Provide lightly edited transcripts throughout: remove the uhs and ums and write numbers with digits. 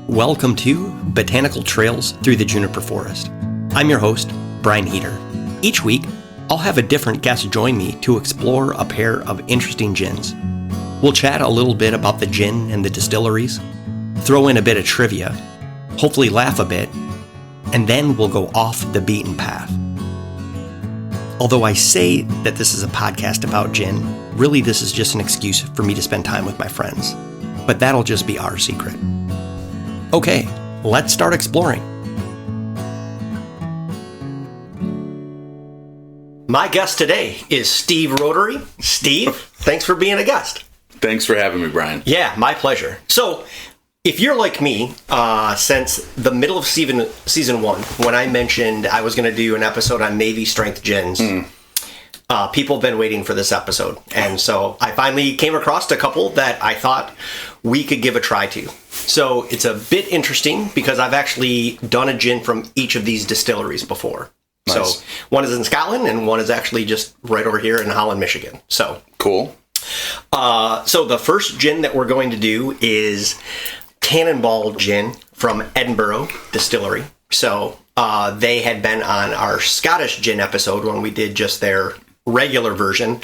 Welcome to Botanical Trails Through the Juniper Forest. I'm your host, Brian Heater. Each week, I'll have a different guest join me to explore a pair of interesting gins. We'll chat a little bit about the gin and the distilleries, throw in a bit of trivia, hopefully laugh a bit, and then we'll go off the beaten path. Although I say that this is a podcast about gin, really this is just an excuse for me to spend time with my friends. But that'll just be our secret. Okay, let's start exploring. My guest today is Steve Rotary. Steve, thanks for being a guest. Thanks for having me, Brian. Yeah, my pleasure. So, if you're like me, since the middle of season one, when I mentioned I was going to do an episode on Navy Strength gins, people have been waiting for this episode. And so I finally came across a couple that I thought we could give a try to. So it's a bit interesting because I've actually done a gin from each of these distilleries before. Nice. So one is in Scotland and one is actually just right over here in Holland, Michigan. So cool. So the first gin that we're going to do is Cannonball Gin from Edinburgh Distillery. So they had been on our Scottish gin episode when we did just their regular version.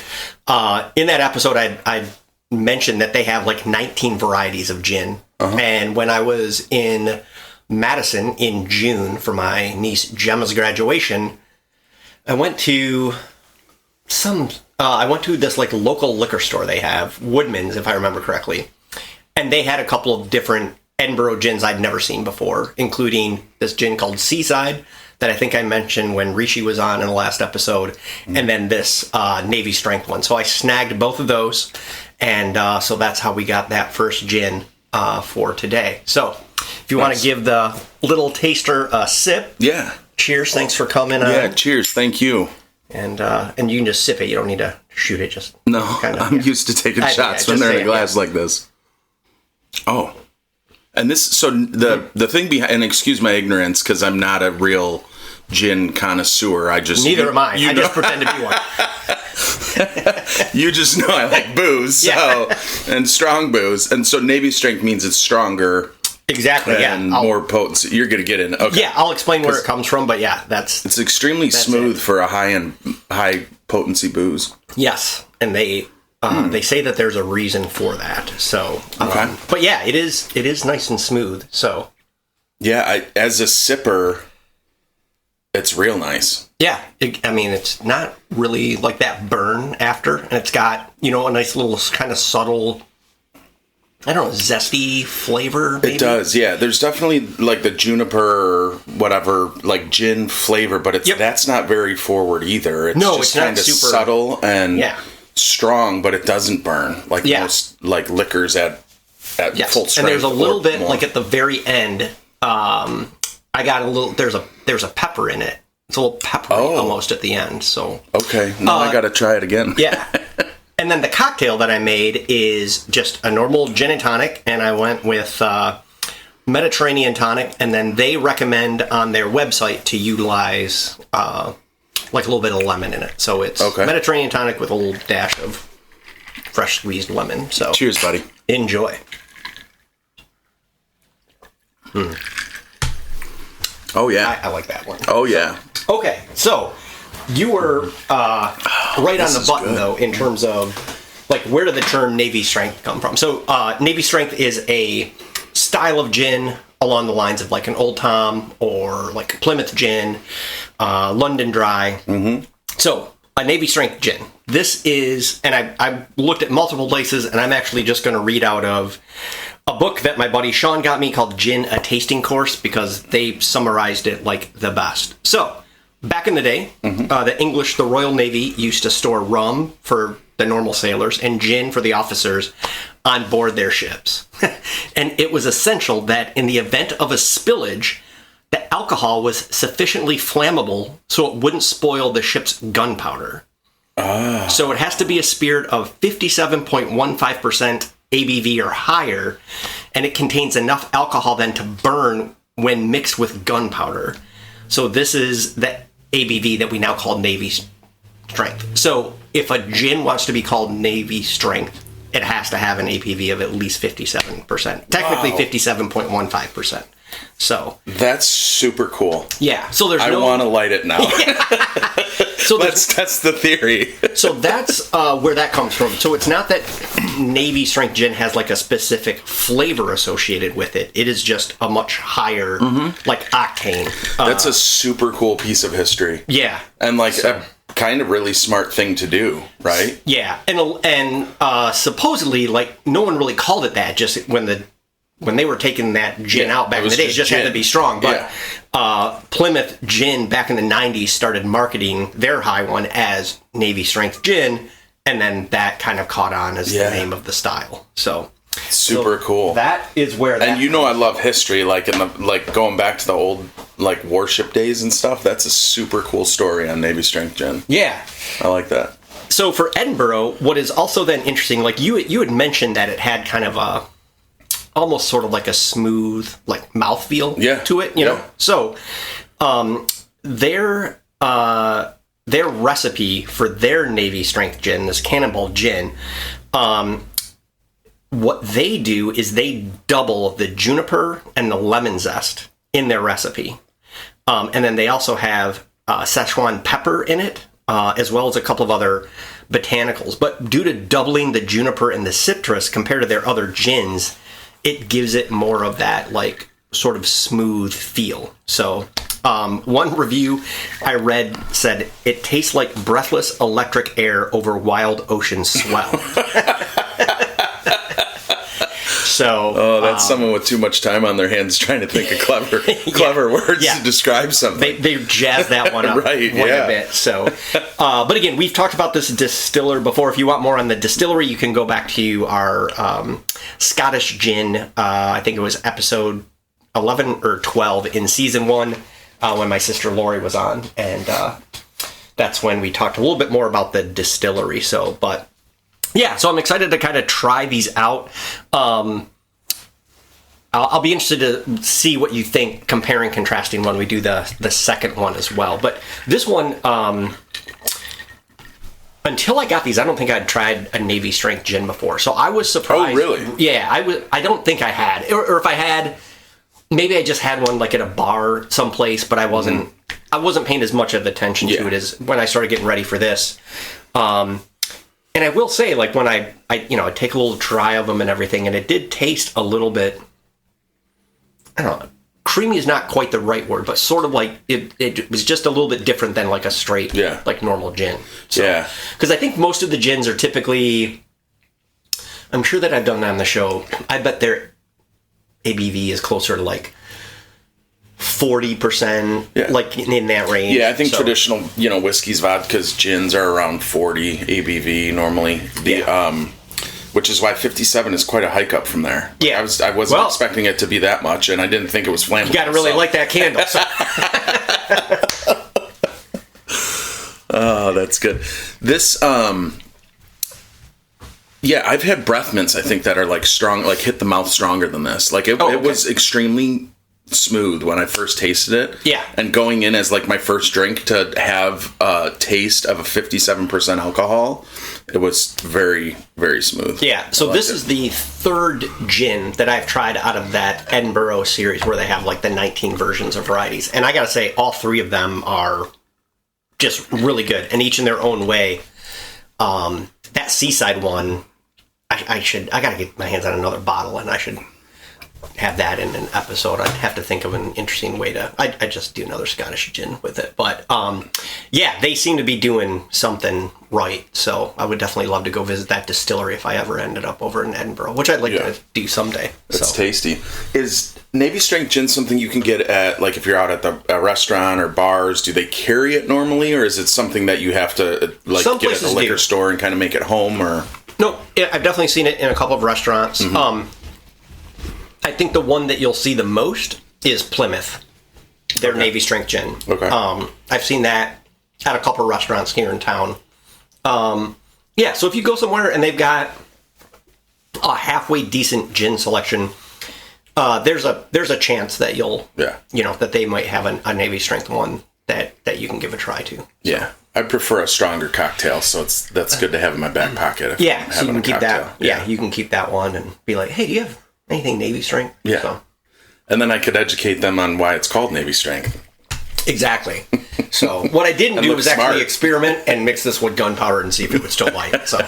In that episode, I mentioned that they have like 19 varieties of gin. Uh-huh. And when I was in Madison in June for my niece Gemma's graduation, I went to this like local liquor store they have, Woodman's if I remember correctly. And they had a couple of different Edinburgh gins I'd never seen before, including this gin called Seaside that I think I mentioned when Rishi was on in the last episode, and then this Navy Strength one. So I snagged both of those, and so that's how we got that first gin for today. So if you want to give the little taster a sip. Yeah. Cheers. Thanks for coming on. Yeah, cheers. Thank you. And you can just sip it. You don't need to shoot it. Just I'm used to taking shots when they're in a glass like this. Oh. And this, so the thing behind, and excuse my ignorance, because I'm not a real gin connoisseur. Neither am I. I just pretend to be one. You just know I like booze, so, and strong booze. And so Navy Strength means it's stronger. Exactly, and more potency. You're going to get in. Okay. Yeah, I'll explain where it comes from, but yeah, it's extremely smooth for a high potency booze. Yes, and they say that there's a reason for that. So, okay. But yeah, it is nice and smooth. So, yeah, as a sipper, it's real nice. Yeah, it's not really like that burn after, and it's got a nice little kind of subtle, I don't know, zesty flavor. Maybe? It does, yeah. There's definitely like the juniper, whatever, like gin flavor, but that's not very forward either. It's just kind of super subtle and strong, but it doesn't burn like most like liquors at full strength. And there's a little bit more. Like at the very end. I got a little. There's a pepper in it. It's a little peppery almost at the end. So okay, now I got to try it again. Yeah. And then the cocktail that I made is just a normal gin and tonic, and I went with Mediterranean tonic, and then they recommend on their website to utilize like a little bit of lemon in it. So it's Mediterranean tonic with a little dash of fresh squeezed lemon. So cheers, buddy. Enjoy. Oh, yeah. I like that one. Oh, yeah. Okay, so you were right on the button, though, in terms of, like, where did the term Navy Strength come from? So Navy Strength is a style of gin along the lines of, like, an Old Tom or, like, Plymouth gin, London Dry. Mm-hmm. So a Navy Strength gin. This is, and I looked at multiple places, and I'm actually just going to read out of a book that my buddy Sean got me called Gin, A Tasting Course, because they summarized it like the best. So, back in the day, the Royal Navy used to store rum for the normal sailors and gin for the officers on board their ships. And it was essential that in the event of a spillage, the alcohol was sufficiently flammable so it wouldn't spoil the ship's gunpowder. So it has to be a spirit of 57.15% ABV or higher, and it contains enough alcohol then to burn when mixed with gunpowder. So this is the ABV that we now call Navy Strength. So if a gin wants to be called Navy Strength, it has to have an ABV of at least 57%. Technically 57.15%. So that's super cool. Yeah. So I want to light it now. So that's the theory. So that's where that comes from. So it's not that Navy strength gin has like a specific flavor associated with it. It is just a much higher like octane. That's a super cool piece of history. Yeah. And like a kind of really smart thing to do, right? Yeah. And supposedly like no one really called it that just when they were taking that gin out back in the day, it just had to be strong. But Plymouth Gin back in the 90s started marketing their high one as Navy Strength Gin, and then that kind of caught on as the name of the style. So super cool. That is where that And I love history, like in the going back to the old like warship days and stuff. That's a super cool story on Navy Strength Gin. Yeah. I like that. So for Edinburgh, what is also then interesting, like you had mentioned that it had kind of a almost sort of like a smooth, like mouthfeel to it, you know? So, their recipe for their Navy Strength Gin, this Cannonball Gin, what they do is they double the juniper and the lemon zest in their recipe. And then they also have Szechuan pepper in it, as well as a couple of other botanicals. But due to doubling the juniper and the citrus compared to their other gins, it gives it more of that, like, sort of smooth feel. So, one review I read said, it tastes like breathless electric air over wild ocean swell. So, that's someone with too much time on their hands trying to think of clever words to describe something. They jazzed that one up a bit. So, but again, we've talked about this distiller before. If you want more on the distillery, you can go back to our Scottish gin. I think it was episode 11 or 12 in season 1 when my sister Lori was on, and that's when we talked a little bit more about the distillery. So, but. Yeah, so I'm excited to kind of try these out. I'll be interested to see what you think, comparing, contrasting when we do the second one as well. But this one, until I got these, I don't think I'd tried a Navy Strength gin before. So I was surprised. Oh, really? Yeah, I don't think I had. Or if I had, maybe I just had one like at a bar someplace, but I wasn't paying as much of attention to it as when I started getting ready for this. And I will say, like, when I take a little try of them and everything, and it did taste a little bit, I don't know, creamy is not quite the right word, but sort of like, it was just a little bit different than like a straight, like normal gin. So, because I think most of the gins are typically, I'm sure that I've done that on the show, I bet their ABV is closer to like 40%, like in that range. Yeah, I think traditional, whiskeys, vodkas, gins are around 40 ABV normally. Which is why 57 is quite a hike up from there. Yeah, I wasn't expecting it to be that much, and I didn't think it was flammable. You got to really like that candle. So. Oh, that's good. This, I've had breath mints, I think, that are like strong, like hit the mouth stronger than this. Like it was extremely smooth when I first tasted it. Yeah. And going in as like my first drink to have a taste of a 57% alcohol, it was very, very smooth. Yeah. So this is the third gin that I've tried out of that Edinburgh series where they have like the 19 versions of varieties. And I got to say, all three of them are just really good, and each in their own way. That Seaside one, I got to get my hands on another bottle, and I should have that in an episode. I'd have to think of an interesting way to. I'd just do another Scottish gin with it. But they seem to be doing something right. So I would definitely love to go visit that distillery if I ever ended up over in Edinburgh, which I'd like to do someday. It's tasty. Is Navy Strength gin something you can get at, like, if you're out at a restaurant or bars? Do they carry it normally, or is it something that you have to get at the liquor store and kind of make it home? Or no, I've definitely seen it in a couple of restaurants. Mm-hmm. I think the one that you'll see the most is Plymouth, their Navy Strength gin. Okay. I've seen that at a couple of restaurants here in town. So if you go somewhere and they've got a halfway decent gin selection, there's a chance that you'll, that they might have a Navy Strength one that you can give a try to. So. Yeah. I prefer a stronger cocktail, so that's good to have in my back pocket. Yeah, so you can keep that. Yeah, you can keep that one and be like, hey, do you have anything Navy strength? Yeah. So. And then I could educate them on why it's called Navy strength. Exactly. So what I didn't do was actually experiment and mix this with gunpowder and see if it would still light. So I'll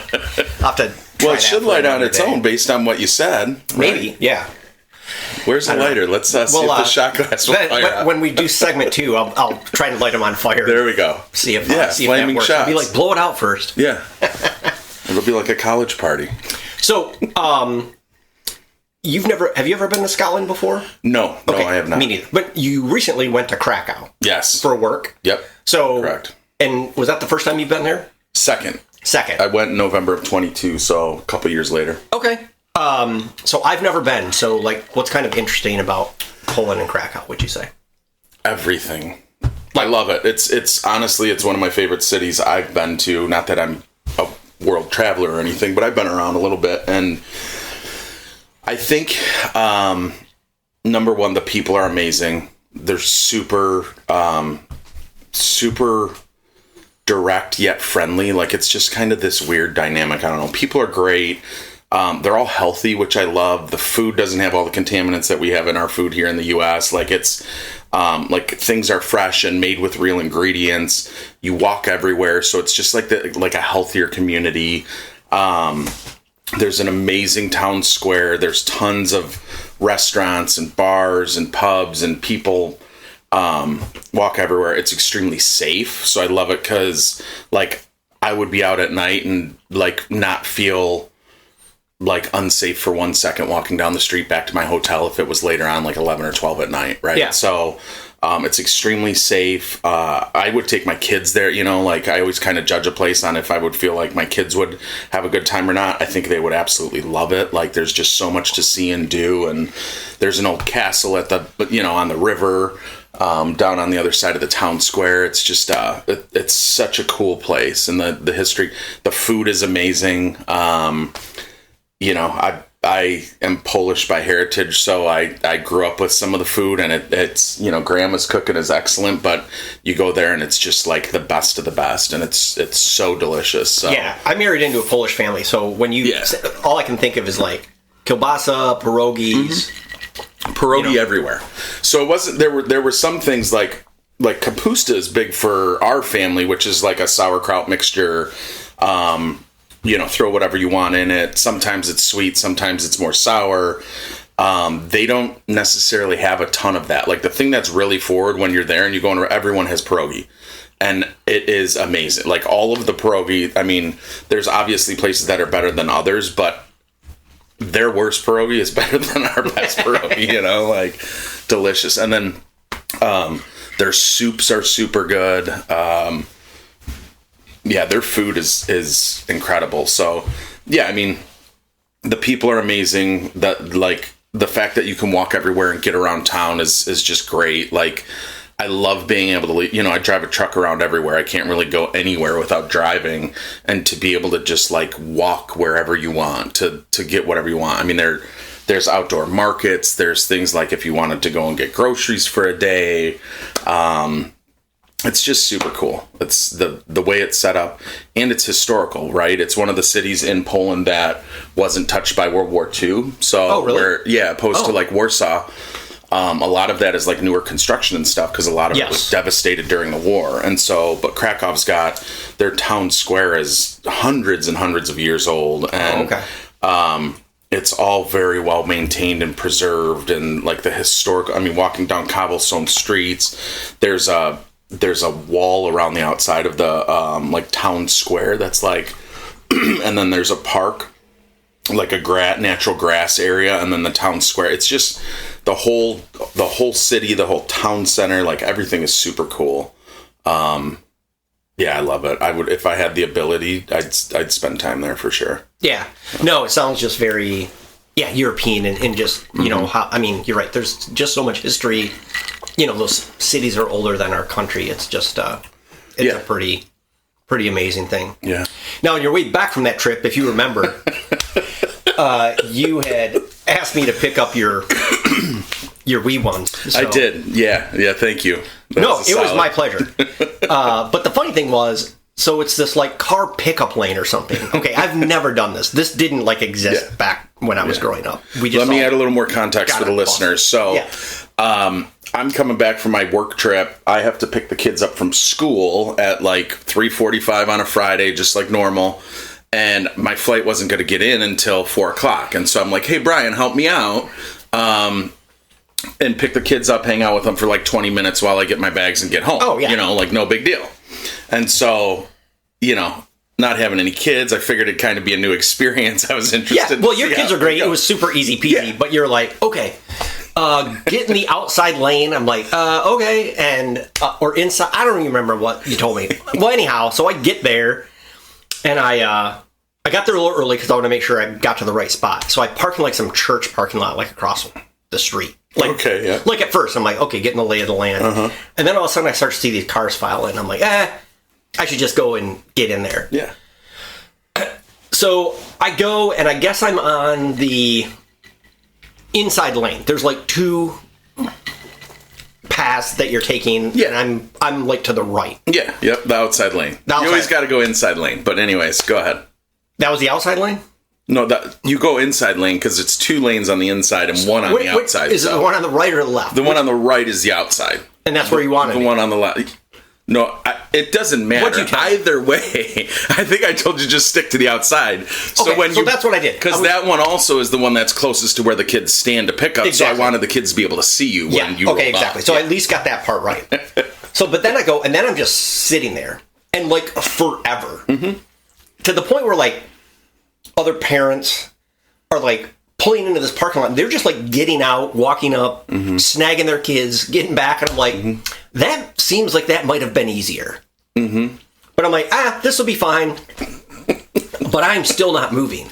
have to try it should light on its own based on what you said. Maybe, right? Yeah. Where's the lighter? Let's see if the shot glass will fire up. When we do segment 2, I'll try to light them on fire. There we go. See if flaming that works. Shots. I'll be like, blow it out first. Yeah. It'll be like a college party. So, have you ever been to Scotland before? No, I have not. Me neither. But you recently went to Krakow. Yes. For work. Yep. So, correct. And was that the first time you've been there? Second. I went in November of 22, so a couple years later. Okay. So I've never been. So, like, what's kind of interesting about Poland and Krakow, would you say? Everything. I love it. It's honestly, it's one of my favorite cities I've been to. Not that I'm a world traveler or anything, but I've been around a little bit. And I think, number one, the people are amazing. They're super direct yet friendly. Like, it's just kind of this weird dynamic. I don't know. People are great. They're all healthy, which I love. The food doesn't have all the contaminants that we have in our food here in the U.S. Like, it's like things are fresh and made with real ingredients. You walk everywhere, so it's just like a healthier community. There's an amazing town square. There's tons of restaurants and bars and pubs, and people walk everywhere. It's extremely safe, so I love it because, like, I would be out at night and, like, not feel like unsafe for 1 second walking down the street back to my hotel if it was later on, like 11 or 12 at night, right? Yeah. So it's extremely safe. I would take my kids there, like, I always kind of judge a place on if I would feel like my kids would have a good time or not. I think they would absolutely love it. Like, there's just so much to see and do, and there's an old castle at the, on the river, down on the other side of the town square. It's just, it's such a cool place, and the history, the food is amazing. I am Polish by heritage, so I grew up with some of the food, and it's grandma's cooking is excellent, but you go there and it's just like the best of the best, and it's so delicious. So. Yeah, I married into a Polish family, so when all I can think of is like kielbasa, pierogies. Pierogi everywhere. So it wasn't, there were some things like kapusta is big for our family, which is like a sauerkraut mixture. Throw whatever you want in it. Sometimes it's sweet, sometimes it's more sour. They don't necessarily have a ton of that. Like, the thing that's really forward when you're there and you go in, everyone has pierogi. And it is amazing. Like, all of the pierogi, I mean, there's obviously places that are better than others, but their worst pierogi is better than our best pierogi, like, delicious. And then their soups are super good. Yeah, their food is incredible. So, yeah, I mean, the people are amazing. That, like, the fact that you can walk everywhere and get around town is just great. Like, I love being able to, I drive a truck around everywhere. I can't really go anywhere without driving, and to be able to just, like, walk wherever you want to get whatever you want. I mean, there's outdoor markets. There's things like if you wanted to go and get groceries for a day. It's just super cool. It's the way it's set up, and it's historical, right? It's one of the cities in Poland that wasn't touched by World War II. So, really? Opposed to like Warsaw, a lot of that is like newer construction and stuff because a lot of it was devastated during the war. And so, but Krakow's got their town square is hundreds and hundreds of years old, and it's all very well maintained and preserved, and like the historical. I mean, walking down cobblestone streets, there's a wall around the outside of the like town square that's like, and then there's a park, like a natural grass area, and then the town square. It's just the whole city, the whole town center, like everything is super cool. Yeah, I love it. I would, if I had the ability, I'd spend time there for sure. Yeah. No, it sounds just very European, and just how, I mean, you're right. There's just so much history. Those cities are older than our country. It's just, a pretty amazing thing. Yeah. Now, on your way back from that trip, if you remember, you had asked me to pick up your your wee ones. So. I did. Yeah. Thank you. It was my pleasure. But the funny thing was, so it's this like car pickup lane or something. Okay, I've never done this. This didn't like exist back when I was growing up. Let me add a little more context for the listeners. So, I'm coming back from my work trip. I have to pick the kids up from school at like 3:45 on a Friday, just like normal. And my flight wasn't going to get in until 4 o'clock. And so I'm like, hey, Brian, help me out. And pick the kids up, hang out with them for like 20 minutes while I get my bags and get home. Oh, yeah. You know, like no big deal. And so, you know, not having any kids, I figured it'd kind of be a new experience. I was interested. Yeah, well, your kids are great. It was super easy peasy, but you're like, okay, get in the outside lane. I'm like, okay. And, or inside. I don't even remember what you told me. Well, anyhow, so I get there and I got there a little early because I want to make sure I got to the right spot. So I parked in like some church parking lot, like across the street. Like, like at first, I'm like, okay, getting the lay of the land. And then all of a sudden I start to see these cars file in. I'm like, I should just go and get in there. Yeah. So I go, and I guess I'm on the inside lane. There's like 2 paths that you're taking, and I'm like to the right. Yeah, yep, the outside lane. You always got to go inside lane. But anyways, go ahead. That was the outside lane? No, you go inside lane because it's 2 lanes on the inside and 1 on the outside. Is it the one on the right or the left? The one on the right is the outside. And that's where you want it. The one on the left. No, it doesn't matter. Either way, I think I told you just stick to the outside. So that's what I did. Because that one also is the one that's closest to where the kids stand to pick up. Exactly. So I wanted the kids to be able to see you when you roll exactly. Up. So I at least got that part right. So, but then I go, and then I'm just sitting there, and like forever. To the point where like other parents are like pulling into this parking lot. And they're just like getting out, walking up, snagging their kids, getting back. And I'm like, that seems like that might have been easier. But I'm like, this will be fine. But I'm still not moving.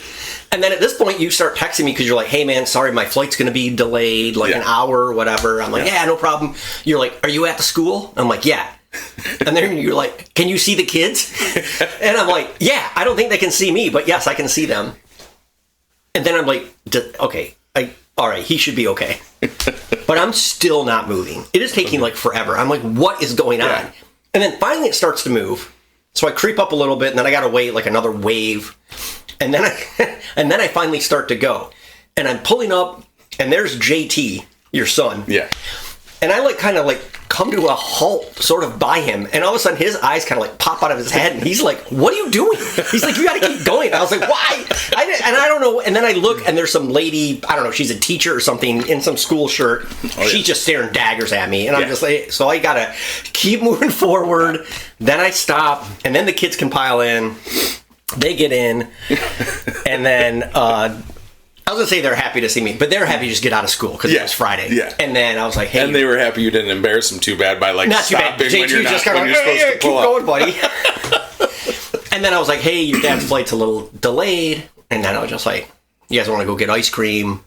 And then at this point, you start texting me because you're like, hey, man, sorry, my flight's going to be delayed like an hour or whatever. I'm like, no problem. You're like, are you at the school? I'm like, yeah. And then you're like, can you see the kids? And I'm like, yeah, I don't think they can see me, but yes, I can see them. And then I'm like, okay, all right, he should be okay. But I'm still not moving. It is taking like forever. I'm like, what is going on? And then finally it starts to move. So I creep up a little bit, and then I got to wait like another wave. And then I finally start to go. And I'm pulling up, and there's JT, your son. Yeah. And I like kind of like come to a halt sort of by him, and all of a sudden his eyes kind of like pop out of his head, and he's like, what are you doing? He's like, you gotta keep going. And I was like, why? And I don't know. And then I look, and there's some lady, I don't know, she's a teacher or something in some school shirt. She's just staring daggers at me, and I'm just like, so I gotta keep moving forward. Then I stop, and then the kids can pile in. They get in, and then I was going to say they're happy to see me, but they're happy to just get out of school because it was Friday. Yeah. And then I was like, hey. And they were happy you didn't embarrass them too bad by like not stopping too bad. when you're just not, when you're supposed to pull keep going, buddy. And then I was like, hey, your dad's flight's a little delayed. And then I was just like, you guys want to go get ice cream?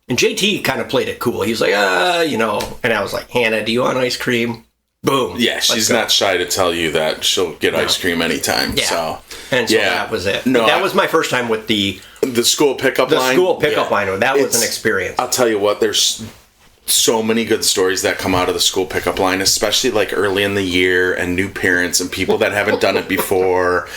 And JT kind of played it cool. He was like, you know. And I was like, Hannah, do you want ice cream? Boom. Yeah, she's not shy to tell you that she'll get ice cream anytime. Yeah. So. And so that was it. No, that was my first time with the school pickup line. The school pickup line. That was an experience. I'll tell you what, there's so many good stories that come out of the school pickup line, especially like early in the year, and new parents and people that haven't done it before.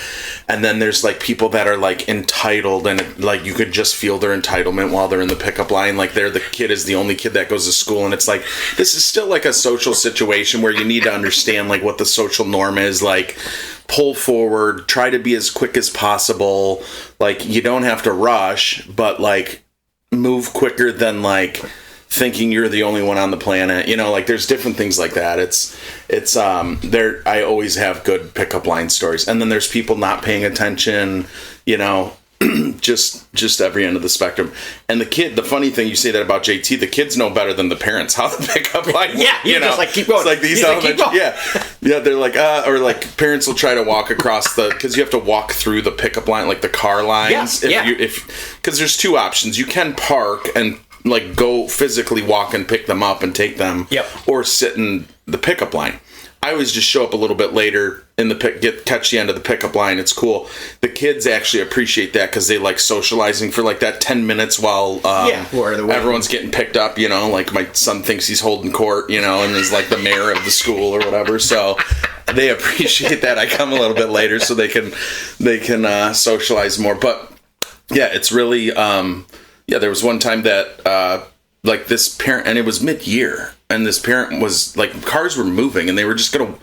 And then there's like people that are like entitled, and like you could just feel their entitlement while they're in the pickup line. Like the kid is the only kid that goes to school, and it's like, this is still like a social situation where you need to understand like what the social norm is. Like, pull forward, try to be as quick as possible. Like, you don't have to rush, but like move quicker than like thinking you're the only one on the planet. You know, like there's different things like that. It's there. I always have good pickup line stories. And then there's people not paying attention, you know, just every end of the spectrum. And the funny thing, you say that about JT, the kids know better than the parents how the pickup line. Yeah, you know, just like keep going. It's like these elements. Yeah. They're like, or like parents will try to walk across because you have to walk through the pickup line, like the car lines. Because there's 2 options. You can park and like go physically walk and pick them up and take them, or sit in the pickup line. I always just show up a little bit later catch the end of the pickup line. It's cool. The kids actually appreciate that because they like socializing for like that 10 minutes while everyone's getting picked up. Like my son thinks he's holding court, and is like the mayor of the school or whatever. So they appreciate that. I come a little bit later so they can socialize more. But yeah, it's really there was one time that like this parent, and it was mid-year, and this parent was like, cars were moving and they were just gonna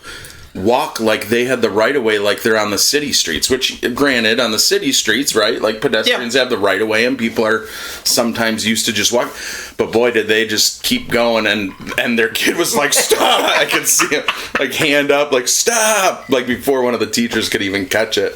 walk like they had the right of way, like they're on the city streets, which granted on the city streets, right, like pedestrians have the right of way and people are sometimes used to just walk, but boy did they just keep going, and their kid was like, stop. I could see him like hand up like, stop, like before one of the teachers could even catch it.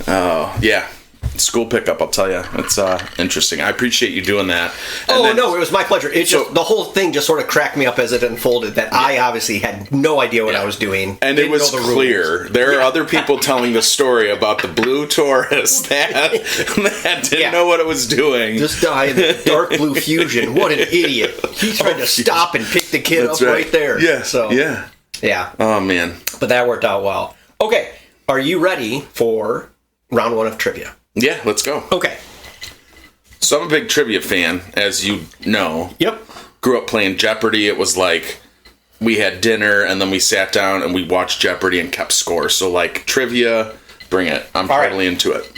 Oh yeah, school pickup, I'll tell you, it's interesting. I appreciate you doing that. And no, it was my pleasure. It just, the whole thing just sort of cracked me up as it unfolded, that I obviously had no idea what I was doing, and it was clear there are other people telling the story about the blue Taurus that didn't know what it was doing. This guy in the dark blue Fusion, what an idiot. He tried to stop and pick the kid up right there. Yeah. Oh man, but that worked out well. Okay, are you ready for round one of trivia? Yeah, let's go. Okay. So I'm a big trivia fan, as you know. Yep. Grew up playing Jeopardy. It was like we had dinner and then we sat down and we watched Jeopardy and kept score. So like trivia, bring it. I'm totally into it.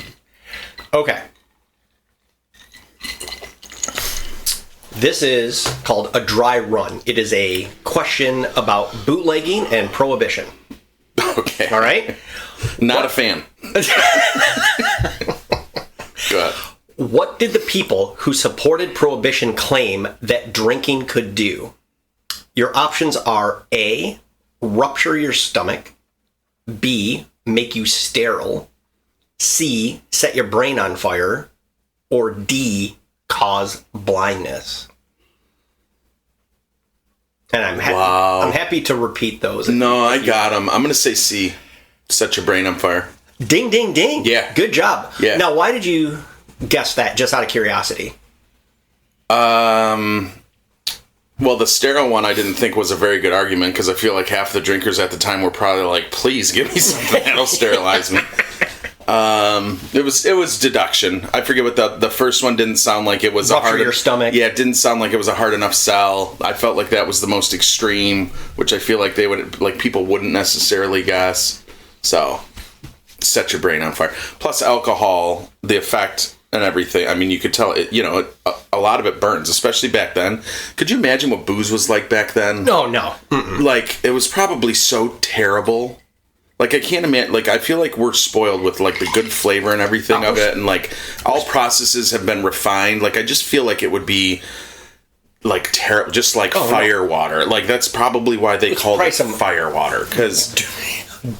Okay. This is called a dry run. It is a question about bootlegging and prohibition. Okay. All right? Not a fan. Go ahead. What did the people who supported prohibition claim that drinking could do? Your options are A, rupture your stomach, B, make you sterile, C, set your brain on fire, or D, cause blindness. And I'm happy to repeat those. No, I got them. I'm going to say C, set your brain on fire. Ding, ding, ding. Yeah. Good job. Yeah. Now, why did you guess that, just out of curiosity? Well, the sterile one I didn't think was a very good argument, because I feel like half the drinkers at the time were probably like, please give me something that'll sterilize me. It was deduction. I forget what the first one didn't sound like it was rupture your stomach. Yeah, it didn't sound like it was a hard enough sell. I felt like that was the most extreme, which I feel like people wouldn't necessarily guess. So, set your brain on fire. Plus alcohol, the effect and everything. I mean, you could tell it. A lot of it burns, especially back then. Could you imagine what booze was like back then? No. Mm-mm. Like, it was probably so terrible. Like, I can't imagine. Like, I feel like we're spoiled with like the good flavor and everything of it, and like all processes have been refined. Like, I just feel like it would be like terrible, just like fire water. Like, that's probably why they called it fire water, because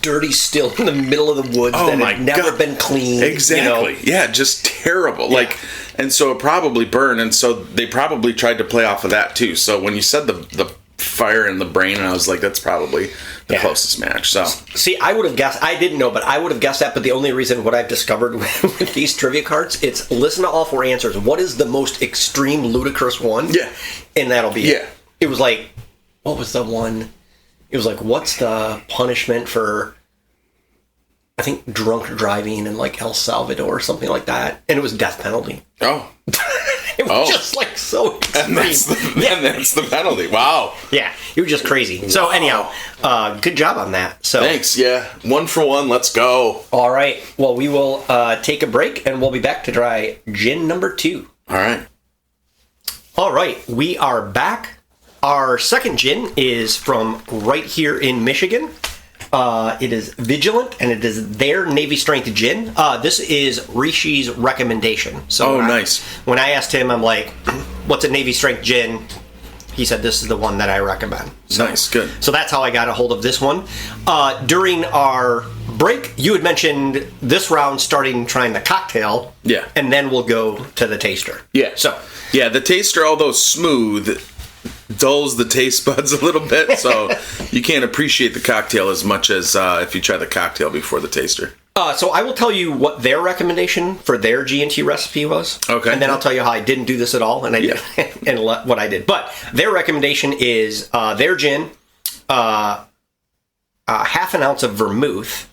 dirty still in the middle of the woods that had never been cleaned. Exactly. Yeah, just terrible. Yeah. Like, and so it probably burned, and so they probably tried to play off of that too. So when you said the fire in the brain, and I was like, that's probably the closest match. So see, I would have guessed. I didn't know, but I would have guessed that. But the only reason, what I've discovered with these trivia cards, it's listen to all four answers. What is the most extreme, ludicrous one? Yeah, and that'll be it. It was like, what was the one? It was like, what's the punishment for, I think, drunk driving in like El Salvador or something like that? And it was death penalty. Oh. It was just like so extreme. And that's the penalty. Wow. Yeah, it was just crazy. Wow. So anyhow, good job on that. So thanks. Yeah, 1 for 1. Let's go. All right. Well, we will take a break, and we'll be back to try gin number 2. All right. All right. We are back. Our second gin is from right here in Michigan. It is Vigilant, and it is their Navy Strength gin. This is Rishi's recommendation. So nice. When I asked him, I'm like, what's a Navy Strength gin? He said, this is the one that I recommend. So, nice, good. So that's how I got a hold of this one. During our break, you had mentioned this round starting trying the cocktail. Yeah. And then we'll go to the taster. Yeah. So. Yeah, the taster, although smooth, dulls the taste buds a little bit, so you can't appreciate the cocktail as much as if you try the cocktail before the taster. So I will tell you what their recommendation for their G&T recipe was. Okay. And then I'll tell you how I didn't do this at all, and I did, and what I did. But their recommendation is their gin. I half an ounce of vermouth,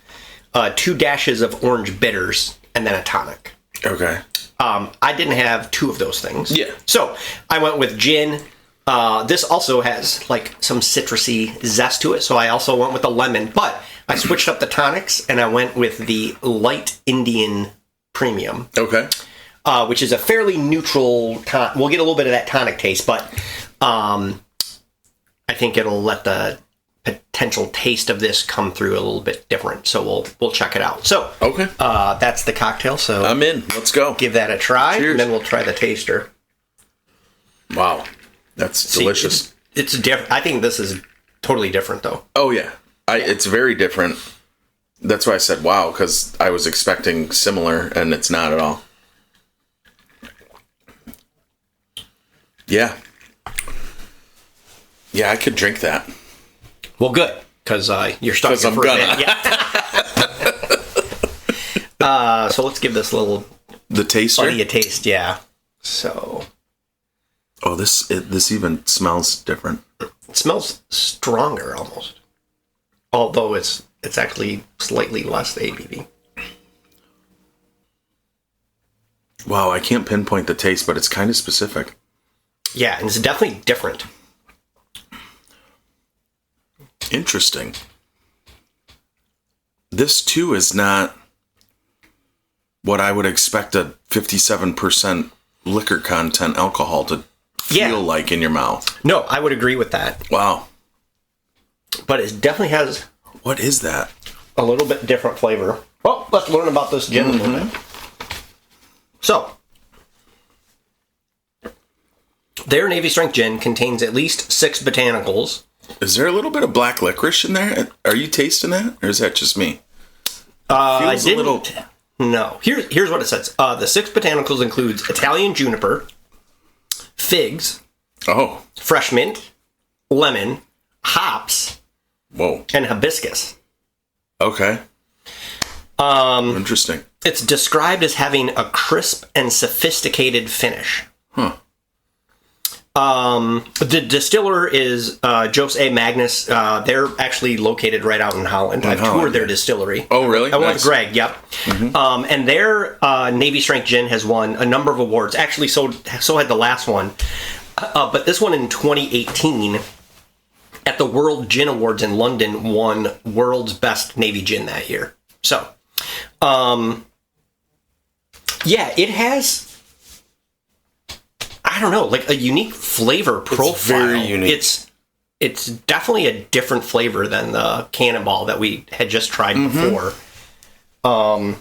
2 dashes of orange bitters, and then a tonic. Okay. I didn't have 2 of those things. Yeah. So I went with gin. This also has like some citrusy zest to it, so I also went with the lemon. But I switched up the tonics, and I went with the light Indian premium. Okay. Which is a fairly neutral tonic. We'll get a little bit of that tonic taste, but I think it'll let the potential taste of this come through a little bit different. So we'll check it out. So okay, that's the cocktail. So I'm in. Let's go. Give that a try. Cheers. And then we'll try the taster. Wow, that's delicious. It's different. I think this is totally different, though. Oh yeah, it's very different. That's why I said wow, because I was expecting similar, and it's not at all. Yeah. Yeah, I could drink that. Well, good, because you're stuck here for a bit. Yeah. So let's give this little the taster buddy a taste. Yeah. So. Oh, this even smells different. It smells stronger almost, although it's actually slightly less ABV. Wow, I can't pinpoint the taste, but it's kind of specific. Yeah, and it's definitely different. Interesting. This, too, is not what I would expect a 57% liquor content alcohol to feel like in your mouth. No, I would agree with that. Wow. But it definitely has... What is that? A little bit different flavor. Well, let's learn about this gin a little bit. So... Their Navy Strength Gin contains at least 6 botanicals. Is there a little bit of black licorice in there? Are you tasting that? Or is that just me? I didn't. No. Here's what it says. The 6 botanicals includes Italian juniper, figs, fresh mint, lemon, hops, and hibiscus. Okay. Interesting. It's described as having a crisp and sophisticated finish. Huh. The distiller is Jose Magnus. They're actually located right out in Holland. I've toured their distillery. Oh, really? I went with Greg, yep. Mm-hmm. And their Navy Strength Gin has won a number of awards. Actually, so had the last one. But this one in 2018 at the World Gin Awards in London won World's Best Navy Gin that year. So, yeah, it has... I don't know, like a unique flavor profile. It's very unique. It's definitely a different flavor than the Cannonball that we had just tried before. I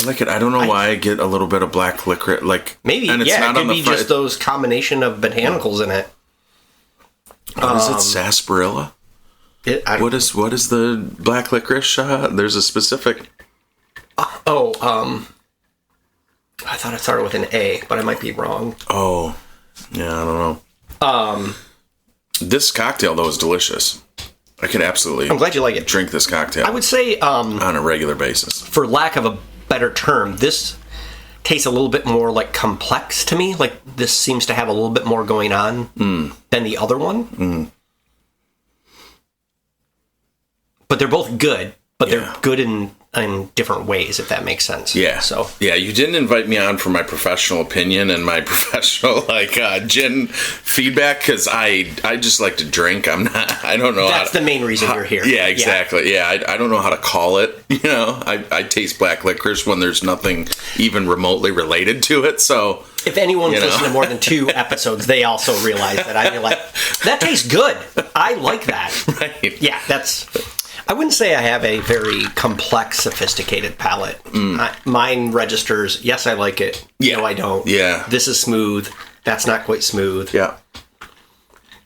like it. I don't know why I get a little bit of black licorice, like maybe. And it's not it could be just those combination of botanicals in it. What is it? Sarsaparilla. What is the black licorice? There's a specific. I thought it started with an A, but I might be wrong. Oh, yeah, I don't know. This cocktail, though, is delicious. I could absolutely... I'm glad you like it. ...drink this cocktail. I would say... on a regular basis. For lack of a better term, this tastes a little bit more, like, complex to me. Like, this seems to have a little bit more going on than the other one. But they're both good. But they're good in different ways, if that makes sense. Yeah. So yeah, you didn't invite me on for my professional opinion and my professional gin feedback because I just like to drink. I don't know. That's the main reason you're here. Yeah, exactly. Yeah, I don't know how to call it. You know, I taste black licorice when there's nothing even remotely related to it. So if anyone's listened to more than 2 episodes, they also realize that I'm like, that tastes good. I like that. Right. Yeah, I wouldn't say I have a very complex, sophisticated palate. Mine registers, yes, I like it. Yeah. No, I don't. Yeah. This is smooth. That's not quite smooth. Yeah.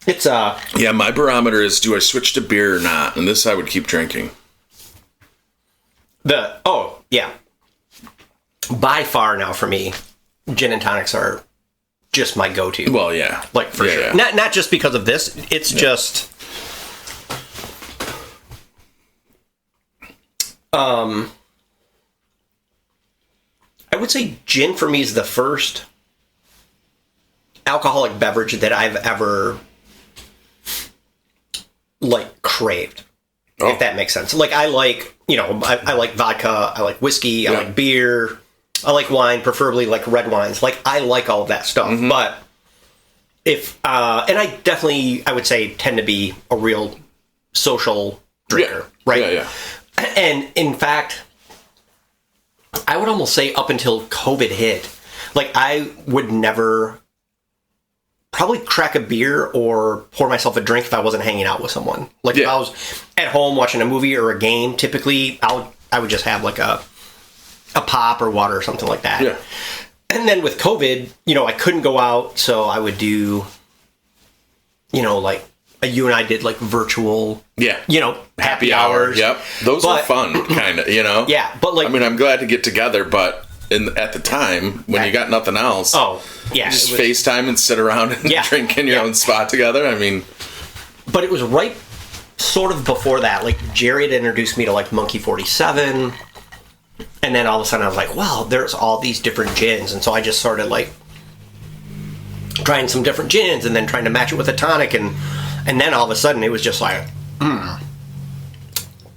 It's Yeah, my barometer is, do I switch to beer or not? And this I would keep drinking. Yeah. By far now for me, gin and tonics are just my go-to. Well, yeah. Like, for sure. Yeah. Not just because of this. It's just... I would say gin for me is the first alcoholic beverage that I've ever like craved. If that makes sense. Like I like, I like vodka, I like whiskey, I like beer, I like wine, preferably like red wines. Like I like all of that stuff. But if and I would say tend to be a real social drinker, right? Yeah. And in fact, I would almost say up until COVID hit, like I would never probably crack a beer or pour myself a drink if I wasn't hanging out with someone. Like if I was at home watching a movie or a game, typically I would just have like a pop or water or something like that. Yeah. And then with COVID, I couldn't go out, so I would do, like you and I did like virtual, happy hours. Yep. Those are fun, kind of, Yeah, but like, I mean, I'm glad to get together, but at the time when you got nothing else, just FaceTime and sit around and drink in your own spot together. I mean, but it was right sort of before that. Like Jerry had introduced me to like Monkey 47, and then all of a sudden I was like, wow, there's all these different gins, and so I just started like trying some different gins and then trying to match it with a tonic, and then all of a sudden it was just like,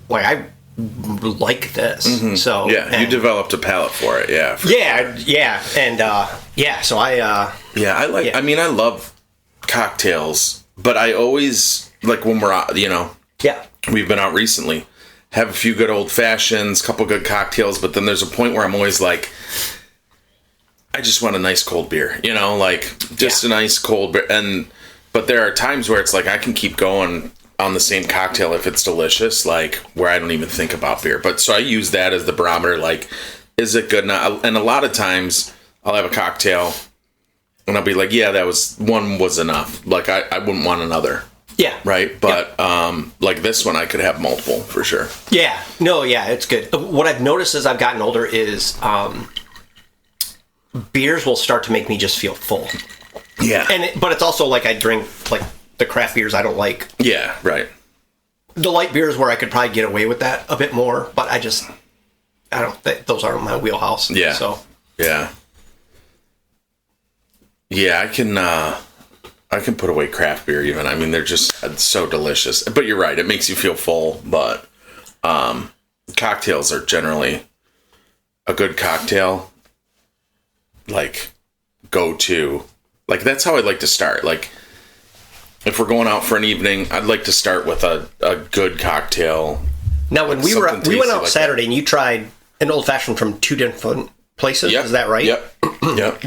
like I like this. So you developed a palate for it. So I like. I mean, I love cocktails, but I always like when we're out. We've been out recently, have a few good old fashions, couple good cocktails, but then there's a point where I'm always like, I just want a nice cold beer. Like just a nice cold beer. But there are times where it's like I can keep going on the same cocktail if it's delicious, like where I don't even think about beer. But so I use that as the barometer, like, is it good now? And a lot of times I'll have a cocktail and I'll be like, yeah, one was enough. Like I wouldn't want another. Yeah. Right. But like this one, I could have multiple for sure. Yeah. No, yeah, it's good. What I've noticed as I've gotten older is beers will start to make me just feel full. Yeah. But it's also like I drink like the craft beers I don't like. Yeah, right. The light beers where I could probably get away with that a bit more, but I don't think those aren't my wheelhouse. Yeah. So. Yeah. Yeah, I can put away craft beer even. I mean, they're just so delicious. But you're right, it makes you feel full, but cocktails are generally a good cocktail, like, go-to. Like, that's how I'd like to start. Like, if we're going out for an evening, I'd like to start with a good cocktail. Now, when we went out Saturday and you tried an old fashioned from two different places, is that right? Yep.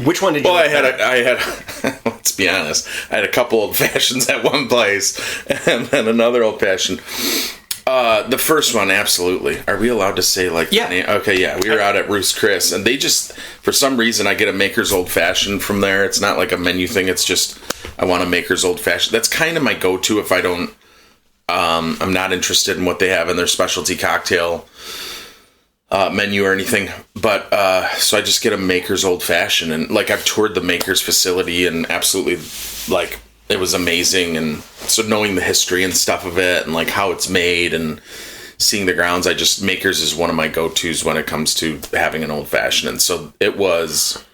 Which one did you? Well, I had. Let's be honest. I had a couple old fashions at one place, and then another old fashioned. The first one, absolutely. Are we allowed to say like? Yeah. Okay, yeah. We were out at Ruth's Chris, and they just, for some reason, I get a Maker's Old Fashioned from there. It's not like a menu thing. It's just I want a Maker's Old Fashioned. That's kind of my go-to if I don't. I'm not interested in what they have in their specialty cocktail menu or anything. But so I just get a Maker's Old Fashioned, and like I've toured the Maker's facility, and absolutely like. It was amazing, and so knowing the history and stuff of it, and like how it's made, and seeing the grounds, Makers is one of my go-tos when it comes to having an old fashioned. And so it was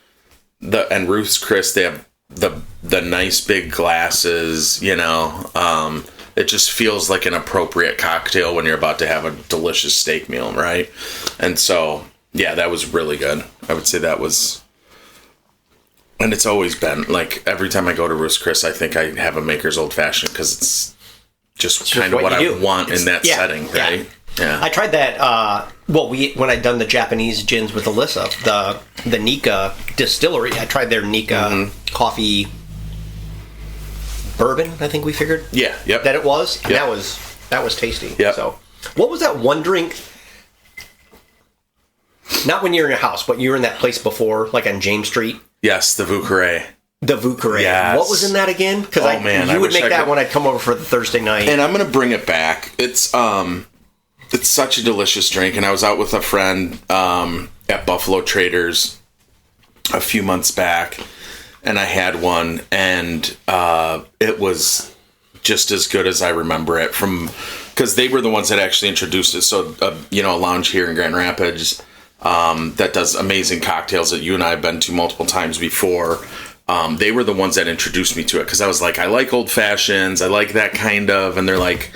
and Ruth's Chris, they have the nice big glasses, it just feels like an appropriate cocktail when you're about to have a delicious steak meal, right? And so yeah, that was really good. I would say that was. And it's always been, like, every time I go to Ruth's Chris, I think I have a Maker's Old Fashioned because it's just kind of what I want in that setting, right? Yeah. I tried that, when I'd done the Japanese gins with Alyssa, the Nika distillery, I tried their Nika coffee bourbon, I think we figured. Yeah, yep. That it was. And yep. that was tasty. Yep. So, what was that one drink? Not when you're in your house, but you were in that place before, like on James Street. Yes, the Voocaray. The Voocaray. Yes. What was in that again? Because you would make that when I'd come over for the Thursday night. And I'm going to bring it back. It's such a delicious drink. And I was out with a friend at Buffalo Traders a few months back, and I had one, and it was just as good as I remember it because they were the ones that actually introduced it. So, a lounge here in Grand Rapids that does amazing cocktails that you and I have been to multiple times before. They were the ones that introduced me to it because I was like, I like old fashions, I like that kind of, and they're like,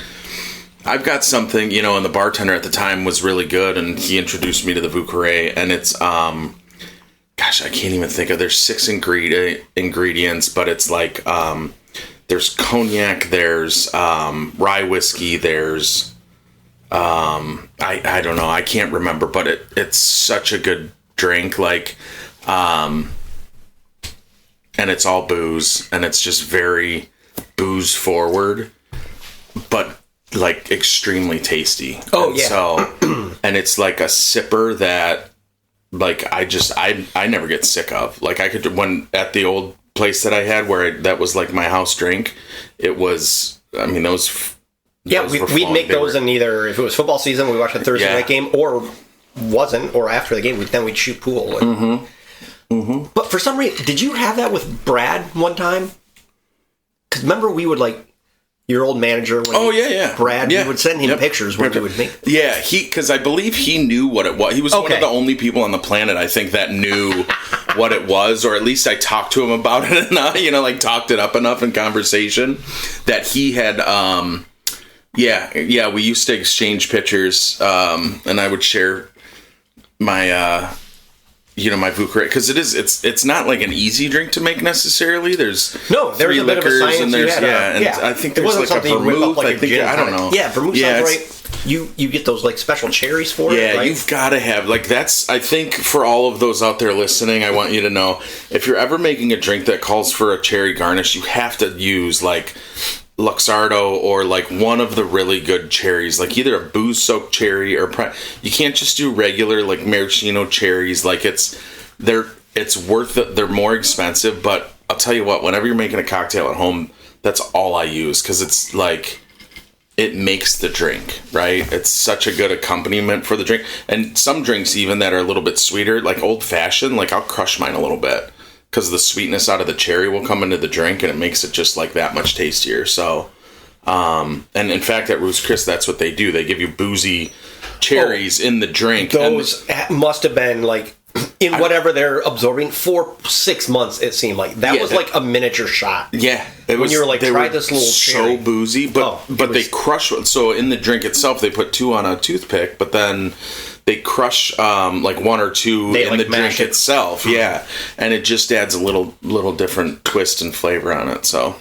I've got something, and the bartender at the time was really good, and he introduced me to the Voocaray, and it's, gosh, I can't even think of, there's 6 ingredients, but it's like, there's cognac, there's rye whiskey, there's, I don't know, I can't remember, but it's such a good drink, like, and it's all booze, and it's just very booze forward, but like extremely tasty. Oh, and yeah. So, and it's like a sipper that, like, I never get sick of. Like, I could, when at the old place that I had that was like my house drink, it was, I mean, those. Yeah, we'd make those in either, if it was football season, we watched a Thursday night game, or wasn't, or after the game, then we'd shoot pool. But for some reason, did you have that with Brad one time? Because remember, we would like, your old manager, when Brad, we would send him pictures when he would make. Yeah, because I believe he knew what it was. He was one of the only people on the planet, I think, that knew what it was, or at least I talked to him about it enough, like talked it up enough in conversation that he had, we used to exchange pictures, and I would share my, my Voocaray, because it's not like an easy drink to make necessarily. There's a bit of a science, and there's I think there's like a vermouth. I don't know. Yeah, vermouth sounds right. You get those like special cherries for it. Yeah, right? You've got to have that's. I think for all of those out there listening, I want you to know, if you're ever making a drink that calls for a cherry garnish, you have to use like Luxardo or like one of the really good cherries, like either a booze soaked cherry or you can't just do regular like maraschino cherries. Like it's worth it. They're more expensive, but I'll tell you what, whenever you're making a cocktail at home, that's all I use, because it's like, it makes the drink, right? It's such a good accompaniment for the drink. And some drinks even that are a little bit sweeter, like old fashioned, like I'll crush mine a little bit, because the sweetness out of the cherry will come into the drink, and it makes it just like that much tastier. So, and in fact, at Ruth's Chris, that's what they do. They give you boozy cherries in the drink. Those must have been like, in whatever they're absorbing, for 6 months, it seemed like. That was like a miniature shot. Yeah. When you were like, try this little cherry. So boozy, but they crush it. So in the drink itself, they put 2 on a toothpick, but then they crush like 1 or 2 in the drink itself. Yeah. And it just adds a little different twist and flavor on it. So,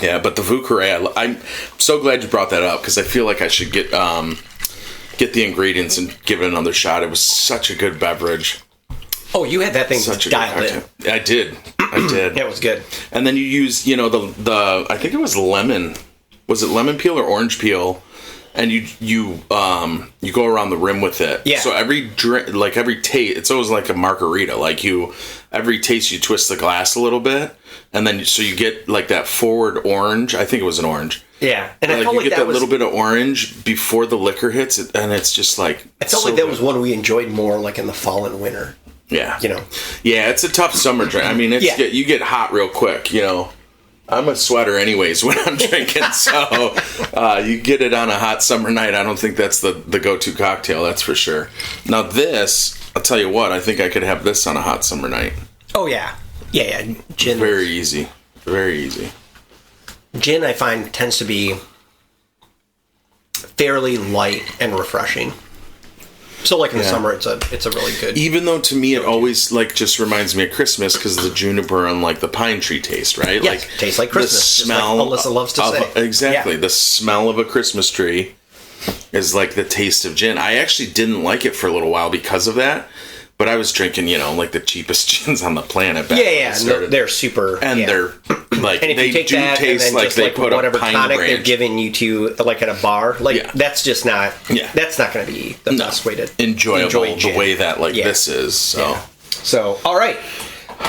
yeah, but the Voocaray, I'm so glad you brought that up, because I feel like I should get the ingredients and give it another shot. It was such a good beverage. Oh, you had that thing dialed in. I did. That was good. And then you use, the I think it was lemon. Was it lemon peel or orange peel? And you go around the rim with it. Yeah. So every drink, like every taste, it's always like a margarita. Like every taste you twist the glass a little bit, and then so you get like that forward orange. I think it was an orange. Yeah, and I felt you get that little bit of orange before the liquor hits it, and it's just like, I felt like that was one we enjoyed more, like in the fall and winter. Yeah, Yeah, it's a tough summer drink. I mean, you get hot real quick. I'm a sweater anyways when I'm drinking, so you get it on a hot summer night. I don't think that's the go-to cocktail. That's for sure. Now this, I'll tell you what, I think I could have this on a hot summer night. Oh yeah. Gin. Very easy. Very easy. Gin, I find, tends to be fairly light and refreshing. So, like in the summer, it's a really good. Even though to me it always like just reminds me of Christmas, because the juniper and like the pine tree taste, right? Yes, like tastes like Christmas. The smell, like Alyssa loves to say. Exactly, the smell of a Christmas tree is like the taste of gin. I actually didn't like it for a little while because of that. But I was drinking, like the cheapest gins on the planet. Back no, they're super, and they're like, and if they you take do that taste and then like just they like put whatever a pine tonic branch. they're giving you to like at a bar, like that's just not, that's not going to be the best way to enjoy gin. The way that this is. So all right,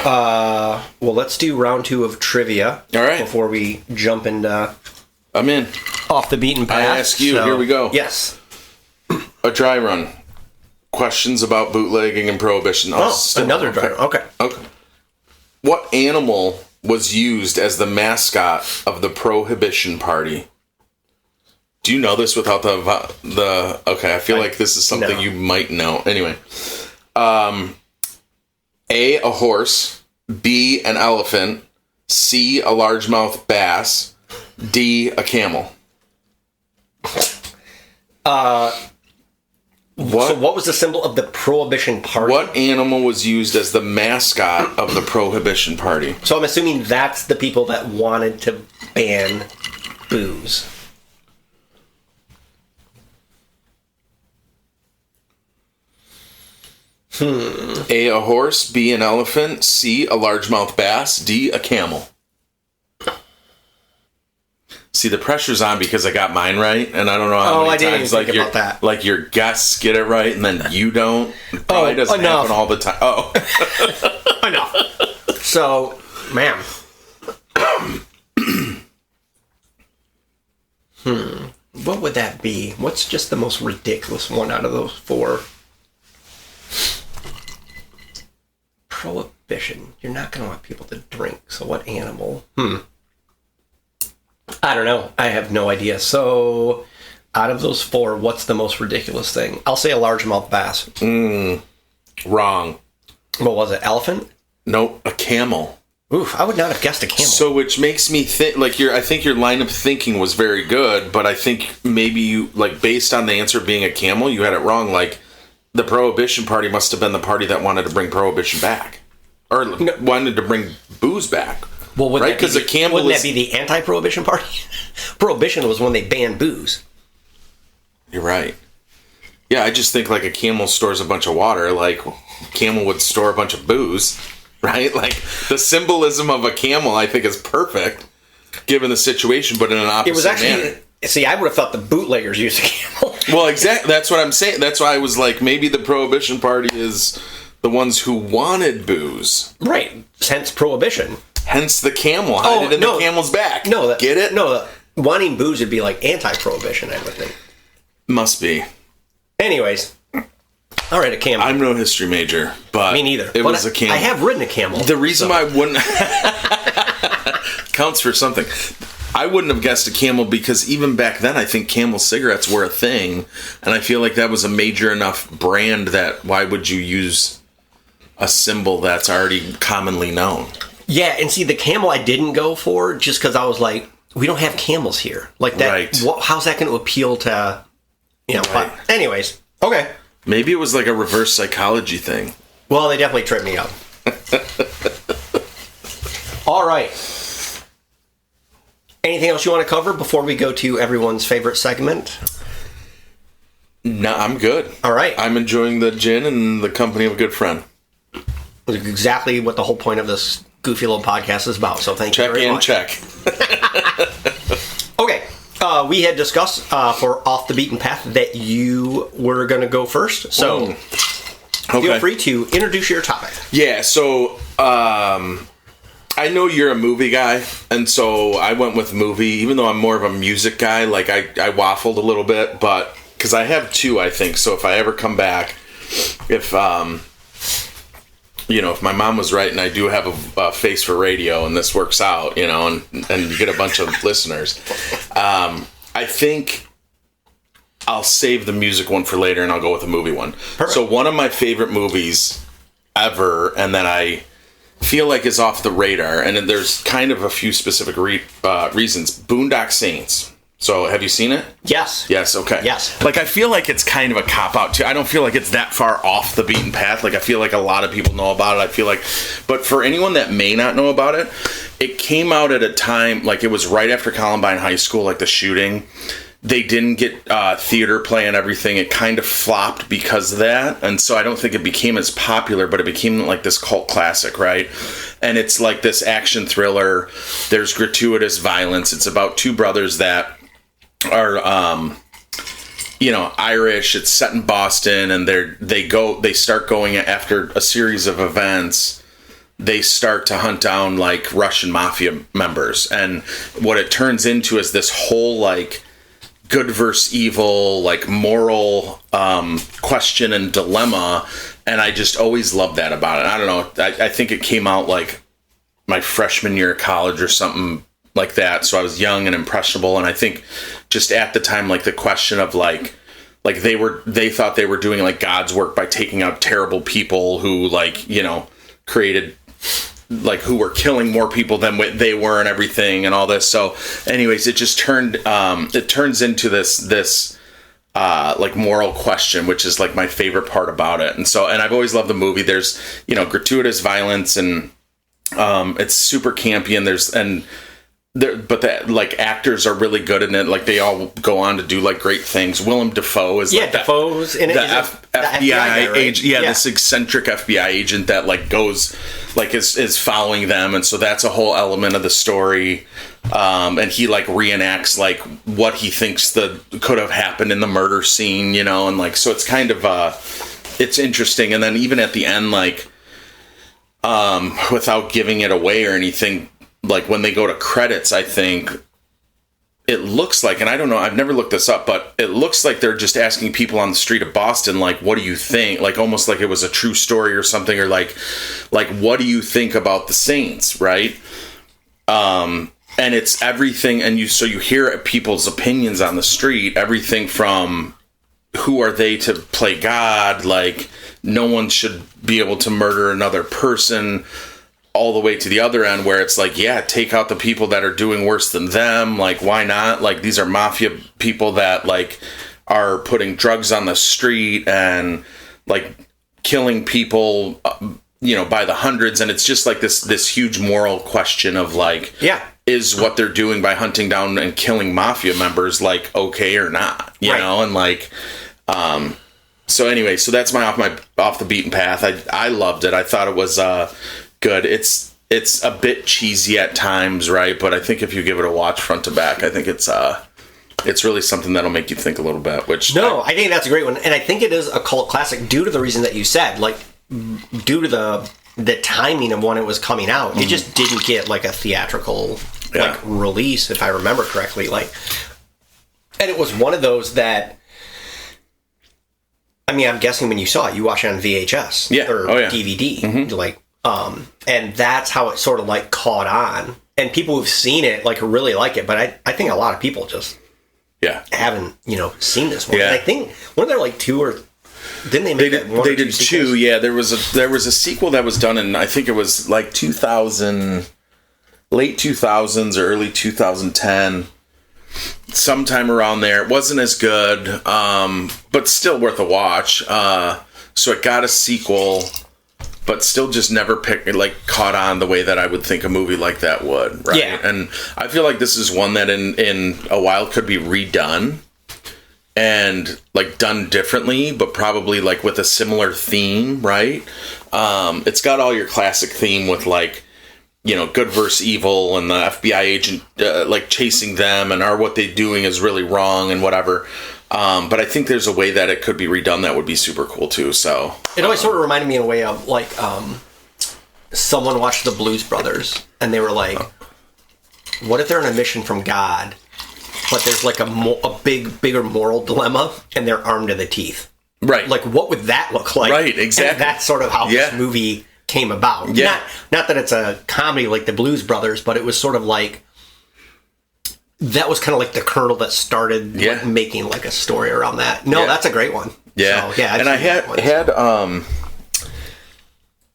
well, let's do round 2 of trivia. All right, before we jump into, I'm in off the beaten path. I ask you. Here we go. Yes, a dry run. Questions about bootlegging and prohibition. Another dry run. Okay. What animal was used as the mascot of the Prohibition Party? Do you know this without the? Okay, I feel like this is something you might know. Anyway, A, a horse. B, an elephant. C, a largemouth bass. D, a camel. So what was the symbol of the Prohibition Party? What animal was used as the mascot of the Prohibition Party? So I'm assuming that's the people that wanted to ban booze. A horse, B, an elephant, C, a largemouth bass, D, a camel. See, the pressure's on because I got mine right, and I don't know how many times think about that. Like your guests get it right, and then you don't. It probably doesn't happen all the time. Oh, enough. So, ma'am. What would that be? What's just the most ridiculous one out of those four? Prohibition. You're not going to want people to drink. So what animal? I don't know. I have no idea. So out of those four, what's the most ridiculous thing? I'll say a largemouth bass. Wrong. What was it? Elephant? Nope, a camel. Oof, I would not have guessed a camel. So which makes me think, like, I think your line of thinking was very good, but I think maybe you, like, based on the answer being a camel, you had it wrong. Like, the Prohibition Party must have been the party that wanted to bring Prohibition back. Or wanted to bring booze back. Well, right? Because a camel wouldn't that be the anti-Prohibition Party? Prohibition was when they banned booze. You're right. Yeah, I just think, like, a camel stores a bunch of water. Like, camel would store a bunch of booze, right? Like, the symbolism of a camel, I think, is perfect, given the situation, but in an opposite manner. See, I would have thought the bootleggers used a camel. Well, exactly. That's what I'm saying. That's why I was like, maybe the Prohibition Party is the ones who wanted booze. Right. Hence Prohibition. Hence the camel. Hide it in the camel's back. No. Get it? No, wanting booze would be like anti-Prohibition, I would think. Must be. Anyways. All right, a camel. I'm no history major, but me neither. It was a camel. I have ridden a camel. The reason why I wouldn't... counts for something. I wouldn't have guessed a camel because even back then, I think Camel cigarettes were a thing. And I feel like that was a major enough brand that why would you use a symbol that's already commonly known? Yeah, and see, the camel I didn't go for just because I was like, we don't have camels here. Like that. Right. How's that going to appeal to, Right. But anyways, okay. Maybe it was like a reverse psychology thing. Well, they definitely tripped me up. All right. Anything else you want to cover before we go to everyone's favorite segment? No, I'm good. All right. I'm enjoying the gin and the company of a good friend. Exactly what the whole point of this goofy little podcast is about. So thank you very much. Check. Okay. We had discussed for Off the Beaten Path that you were going to go first. So feel free to introduce your topic. Yeah, so I know you're a movie guy, and so I went with movie, even though I'm more of a music guy. Like, I waffled a little bit, but because I have two, I think. So if I ever come back, if my mom was right and I do have a face for radio and this works out, and you get a bunch of listeners, I think I'll save the music one for later and I'll go with a movie one. Perfect. So one of my favorite movies ever, and that I feel like is off the radar, and there's kind of a few specific reasons. Boondock Saints. So, have you seen it? Yes. Yes, okay. Yes. Like, I feel like it's kind of a cop-out, too. I don't feel like it's that far off the beaten path. Like, I feel like a lot of people know about it. I feel like... But for anyone that may not know about it, it came out at a time... Like, it was right after Columbine High School, like, the shooting. They didn't get theater play and everything. It kind of flopped because of that. And so I don't think it became as popular, but it became, like, this cult classic, right? And it's, like, this action thriller. There's gratuitous violence. It's about two brothers that... are Irish. It's set in Boston, and they start going after a series of events. They start to hunt down like Russian mafia members, and what it turns into is this whole like good versus evil, like moral question and dilemma. And I just always loved that about it. I don't know. I think it came out like my freshman year of college or something like that. So I was young and impressionable, and I think just at the time, like the question of like they thought they were doing like God's work by taking out terrible people who created like who were killing more people than they were and everything and all this. So anyways, it just turns into this like moral question, which is like my favorite part about it. And I've always loved the movie. There's, gratuitous violence and it's super campy but the like actors are really good in it. Like they all go on to do like great things. Willem Dafoe is Dafoe's in it. The FBI guy, right? agent, this eccentric FBI agent that like goes like is following them, and so that's a whole element of the story. And he like reenacts like what he thinks could have happened in the murder scene, and like so it's kind of it's interesting. And then even at the end, like without giving it away or anything. Like when they go to credits, I think it looks like, and I don't know, I've never looked this up, but it looks like they're just asking people on the street of Boston, like, what do you think? Like almost like it was a true story or something, or like what do you think about the Saints, right? And it's everything, and you hear people's opinions on the street, everything from who are they to play God, like no one should be able to murder another person, all the way to the other end where it's like, take out the people that are doing worse than them. Like, why not? Like, these are mafia people that like are putting drugs on the street and like killing people, by the hundreds. And it's just like this huge moral question of like, is what they're doing by hunting down and killing mafia members like okay or not, you know? And like, so anyway, so that's my off the beaten path. I loved it. I thought it was, good. It's a bit cheesy at times, right? But I think if you give it a watch front to back, I think it's really something that'll make you think a little bit. I think that's a great one, and I think it is a cult classic due to the reason that you said, like due to the timing of when it was coming out. It just didn't get like a theatrical like release, if I remember correctly. Like, and it was one of those that. I mean, I'm guessing when you saw it, you watched it on VHS or DVD, like. And that's how it sort of like caught on, and people who've seen it like really like it. But I think a lot of people just haven't seen this one. I think weren't there like two or didn't they make they did two? Yeah, there was a sequel that was done in I think it was like 2000, late 2000s or early 2010, sometime around there. It wasn't as good, but still worth a watch. So it got a sequel. But still just never caught on the way that I would think a movie like that would, right? Yeah. And I feel like this is one that in a while could be redone and like done differently, but probably like with a similar theme, right? It's got all your classic theme with like, good versus evil and the FBI agent like chasing them and what they're doing is really wrong and whatever. But I think there's a way that it could be redone that would be super cool too. So it always sort of reminded me in a way of like someone watched the Blues Brothers and they were like, "What if they're on a mission from God, but there's like a bigger moral dilemma and they're armed to the teeth? Right? Like what would that look like? Right? Exactly. And that's sort of how this movie came about. Yeah. Not that it's a comedy like the Blues Brothers, but it was sort of like. That was kind of like the kernel that started like, making like a story around that. No, that's a great one. Yeah. So, and I had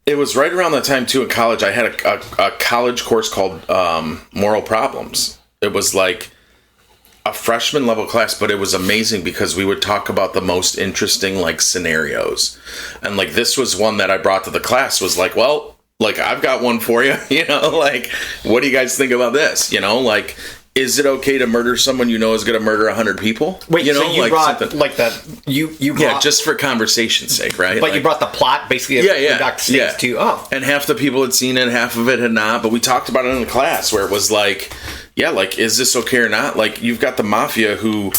it was right around that time too in college. I had a college course called Moral Problems. It was like a freshman level class, but it was amazing because we would talk about the most interesting like scenarios. And like this was one that I brought to the class was like, well, like I've got one for you, like what do you guys think about this? Like is it okay to murder someone is going to murder 100 people? Wait, so you like brought something. Like the you brought, just for conversation's sake, right? But like, you brought the plot basically of Dr. States too. Oh, and half the people had seen it, half of it had not. But we talked about it in the class where it was like, like is this okay or not? Like you've got the mafia who,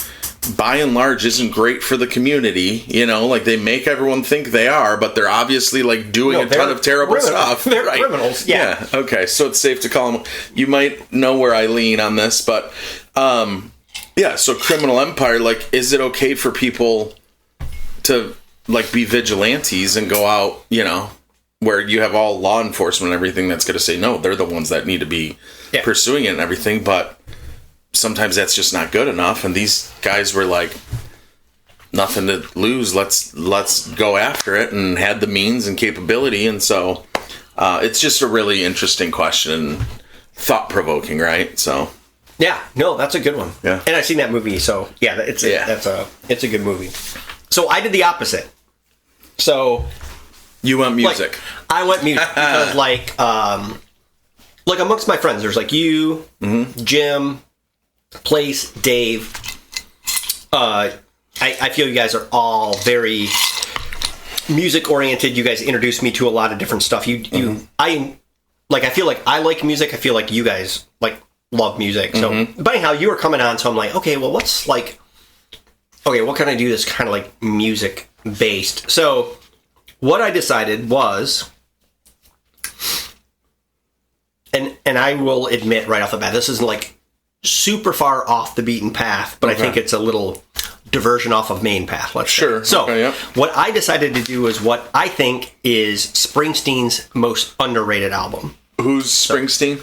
by and large, isn't great for the community. Like they make everyone think they are, but they're obviously like doing a ton of terrible stuff. They're criminals. Yeah. Okay. So it's safe to call them. You might know where I lean on this, but so criminal empire. Like, is it okay for people to like be vigilantes and go out? Where you have all law enforcement and everything that's going to say no, they're the ones that need to be pursuing it and everything, but. Sometimes that's just not good enough, and these guys were like, nothing to lose. Let's go after it, and had the means and capability, and so It's just a really interesting question, thought-provoking, right? So. Yeah, no, that's a good one. Yeah. And I've seen that movie, so yeah, it's a good movie. So I did the opposite. So you went music. Like, I went music because like amongst my friends, there's like you, Jim, Place, Dave. I feel you guys are all very music oriented. You guys introduced me to a lot of different stuff. I feel like I like music. I feel like you guys like love music. So, but anyhow, you were coming on, so I'm like, okay, well, what can I do that's kind of like music based? So, what I decided was, and I will admit right off the bat, this isn't like super far off the beaten path, but I think it's a little diversion off of main path. Let's say. So, what I decided to do is what I think is Springsteen's most underrated album. Who's Springsteen?